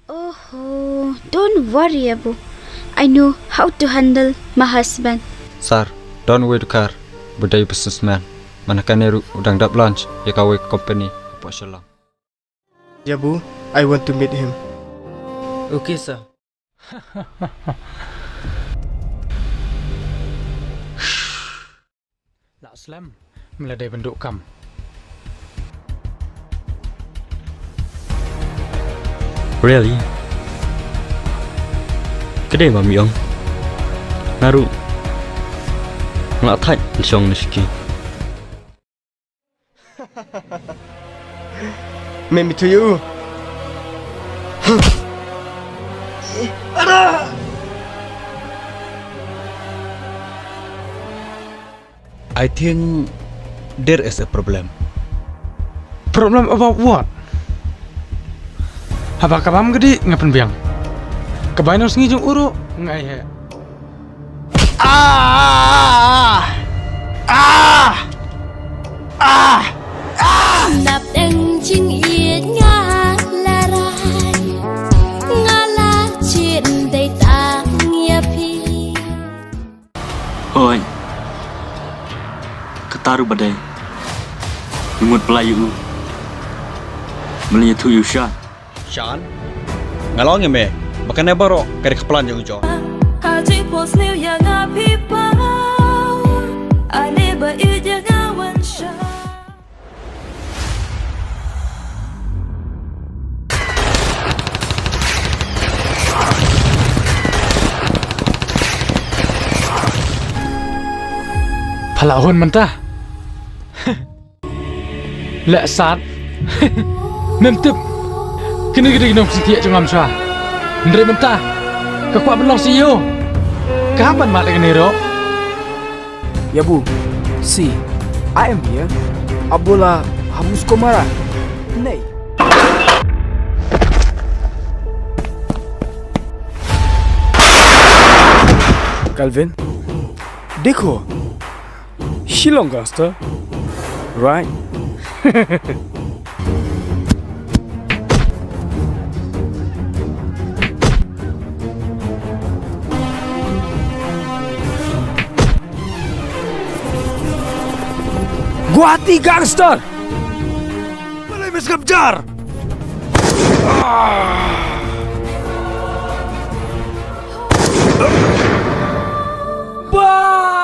Oh, don't worry, Abu. I know how to handle my husband. Sir, don't wait car. Budaya businessman. Manakan eru udang dap lunch ya kawai company apa salah. Ya Bu, I want to meet him. Okay, sir. Lak Slam meledai benduk kam. Really? Kedai mà miệng Naru Ngạ thạnh trong nishiki Make me to you. I think there is a problem. Problem about what? Apa kabam gede ngapen biang? Kebain harus ngijung uruk ngai he. Nạp đành chinh yết ngã la rai ngã la chuyện đầy ta nghe phi. Oi Ketaru badai Lumut pelayu Melinya tu Yushan Sean, ngalong ya me, makanya baru kari kepelan yang ujo. Hati pos liu yang api pau ane ba yu jangan wansha. Palahun mentah. Lek saat. Nentep. Kena gede nom setiak cungam sua. Ndre mentah. Kekuat belong siyo. Kapan mak lagi nero? Ya Bu, see, I am here. Abdullah Hamus Komara. Nay. Calvin, देखो, Shillong Gaster, right? Guati gangster! Boleh meskejar. Bah!